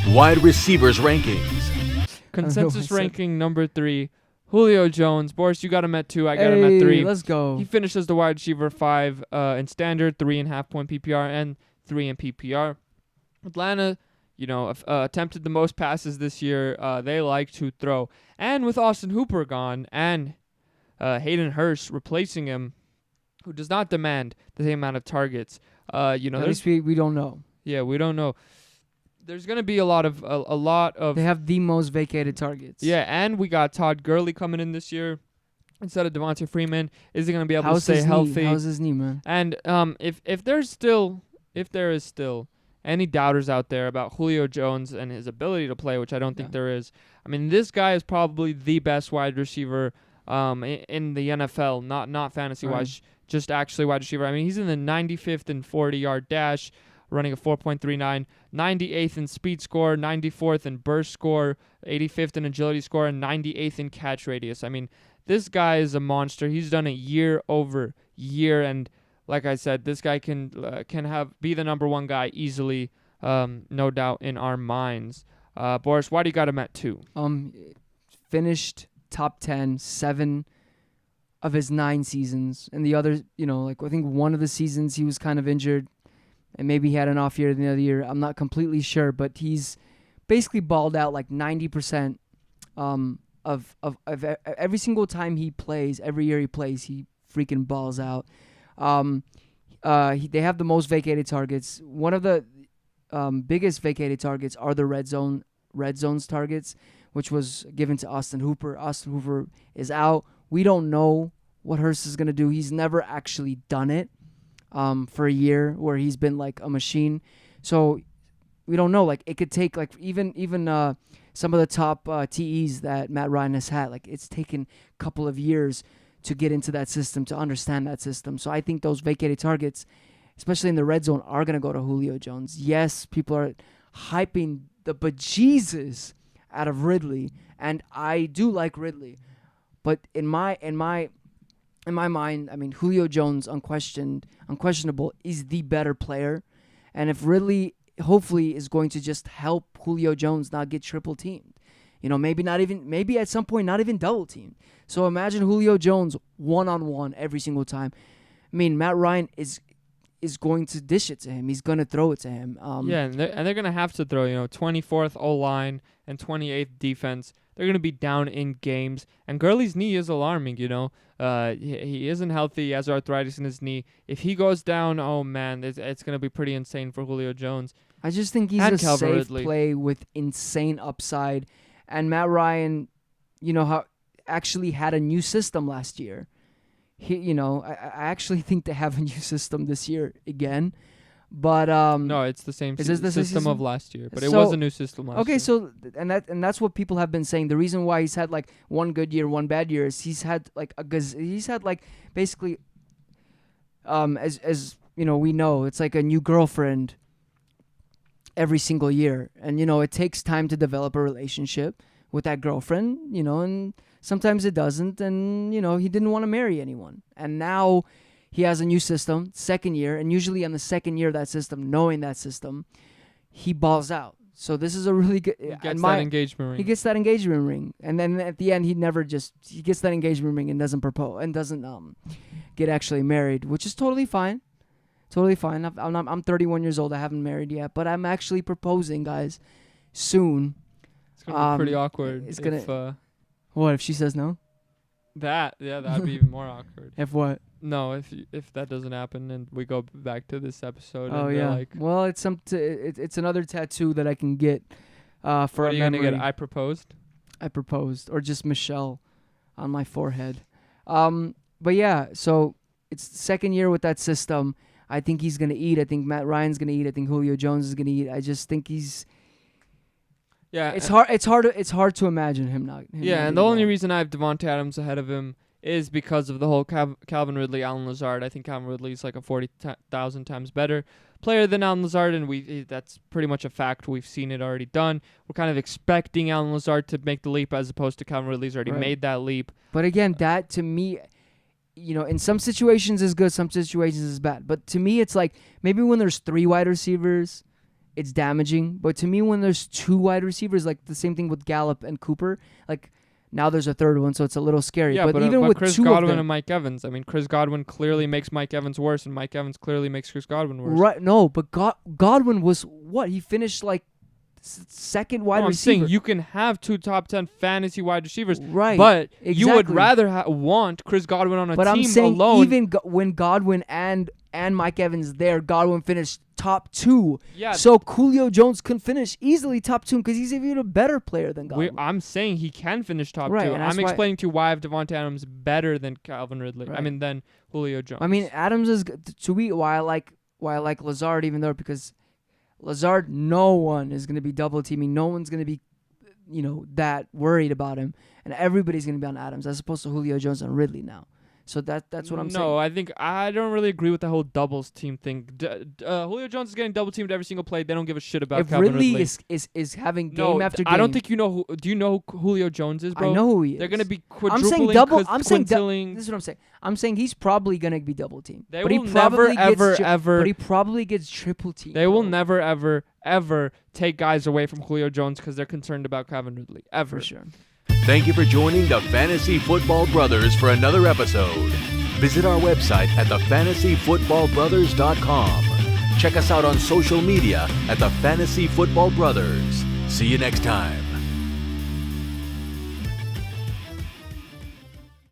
Wide receivers rankings. Consensus ranking number 3, Julio Jones. Boris, you got him at 2. I got him at 3. Let's go. He finished as the wide receiver 5 in standard, 3.5 point PPR, and 3 in PPR. Atlanta, attempted the most passes this year. They like to throw. And with Austin Hooper gone and Hayden Hurst replacing him, who does not demand the same amount of targets, At least we don't know. Yeah, we don't know. There's going to be a lot of. They have the most vacated targets. Yeah, and we got Todd Gurley coming in this year instead of Devontae Freeman. Is he going to be able to stay healthy? How's his knee, man? And if there is still any doubters out there about Julio Jones and his ability to play, which I don't think there is. I mean, this guy is probably the best wide receiver in the NFL, not fantasy-wise, just actually wide receiver. I mean, he's in the 95th in 40-yard dash, running a 4.39, 98th in speed score, 94th in burst score, 85th in agility score, and 98th in catch radius. I mean, this guy is a monster. He's done it year over year, and like I said, this guy can be the number 1 guy easily, no doubt in our minds. Boris, why do you got him at 2? Finished top 10, 7 of his 9 seasons, and the other, I think one of the seasons he was kind of injured, and maybe he had an off year the other year. I'm not completely sure, but he's basically balled out like 90% of every single time he plays, every year he plays, he freaking balls out. They have the most vacated targets. One of the biggest vacated targets are the red zones targets, which was given to Austin Hooper. Austin Hooper is out. We don't know what Hurst is going to do. He's never actually done it for a year where he's been like a machine. So we don't know. Like, it could take like even some of the top TEs that Matt Ryan has had. Like, it's taken a couple of years to get into that system, to understand that system. So I think those vacated targets, especially in the red zone, are going to go to Julio Jones. Yes, people are hyping the bejesus out of Ridley, and I do like Ridley. But in my mind, I mean, Julio Jones, unquestionable, is the better player. And if Ridley, hopefully, is going to just help Julio Jones not get triple teamed. Maybe at some point not even double teamed. So imagine Julio Jones one-on-one every single time. I mean, Matt Ryan is going to dish it to him. He's going to throw it to him. And they're going to have to throw, 24th O-line and 28th defense. They're going to be down in games. And Gurley's knee is alarming, He isn't healthy. He has arthritis in his knee. If he goes down, oh, man, it's going to be pretty insane for Julio Jones. I just think he's a safe play with insane upside. And Matt Ryan, how actually had a new system last year. I actually think they have a new system this year again. But no, it's the same system system of last year, but it was a new system last year. Okay, so and that's what people have been saying. The reason why he's had like one good year, one bad year is he's had basically as we know, it's like a new girlfriend every single year, and it takes time to develop a relationship with that girlfriend, and sometimes it doesn't, and he didn't want to marry anyone, and now he has a new system, second year, and usually on the second year of that system, knowing that system, he balls out. So this is a really good. He gets that engagement ring. He gets that engagement ring, and then at the end, he gets that engagement ring and doesn't propose and doesn't get actually married, which is totally fine. Totally fine. I'm 31 years old. I haven't married yet, but I'm actually proposing, guys, soon. It's gonna be pretty awkward. It's gonna. What if she says no? That'd be even more awkward. If what? No, if that doesn't happen and we go back to this episode. Oh, and yeah. Well, it's it's another tattoo that I can get for a memory. What are you gonna get? I proposed. I proposed, or just Michelle on my forehead. But yeah, so it's the second year with that system. I think he's gonna eat. I think Matt Ryan's gonna eat. I think Julio Jones is gonna eat. I just think he's. Yeah, it's hard to imagine him not. And the only reason I have Devontae Adams ahead of him is because of the whole Calvin Ridley, Allen Lazard. I think Calvin Ridley is like a 40,000 times better player than Allen Lazard, and that's pretty much a fact. We've seen it already done. We're kind of expecting Allen Lazard to make the leap as opposed to Calvin Ridley's already made that leap. But again, that to me, in some situations is good, some situations is bad. But to me, it's like maybe when there's 3 wide receivers, it's damaging. But to me, when there's two wide receivers, like the same thing with Gallup and Cooper, like now there's a third one, so it's a little scary. Yeah, but even but with Chris two Godwin of them, and Mike Evans. I mean, Chris Godwin clearly makes Mike Evans worse, and Mike Evans clearly makes Chris Godwin worse. right? No, but Godwin was what? He finished like second wide I'm receiver. saying you can have two top 10 fantasy wide receivers, Right. but you would exactly. rather want Chris Godwin on a But team I'm saying alone. even when Godwin and Mike Evans there, Godwin finished top 2. Yeah. So Julio Jones can finish easily top 2 because he's even a better player than Godwin. I'm saying he can finish top Right, 2. and that's I'm why- explaining to you why I have Devontae Adams better than Calvin Ridley. I Right. mean, than Julio Jones. I mean, Adams is to me why I like Lazard even though because Lazard, no one is going to be double teaming. No one's going to be, that worried about him, and everybody's going to be on Adams as opposed to Julio Jones and Ridley now. So that's what I'm saying. No, I don't really agree with the whole doubles team thing. Julio Jones is getting double teamed every single play. They don't give a shit about If Calvin Ridley Ridley. is having game No, after game, I don't think you know who. Do you know who Julio Jones is, bro? I know who he is. They're gonna be I'm quadrupling. saying double. quis- I'm saying quintilling. this is what I'm saying. I'm saying he's probably gonna be double teamed. They but he will probably never, gets ever. But he probably gets triple teamed. They will bro. never, ever take guys away from Julio Jones because they're concerned about Calvin Ridley. Ever. for sure. Thank you for joining the Fantasy Football Brothers for another episode. Visit our website at thefantasyfootballbrothers.com. Check us out on social media at the Fantasy Football Brothers. See you next time.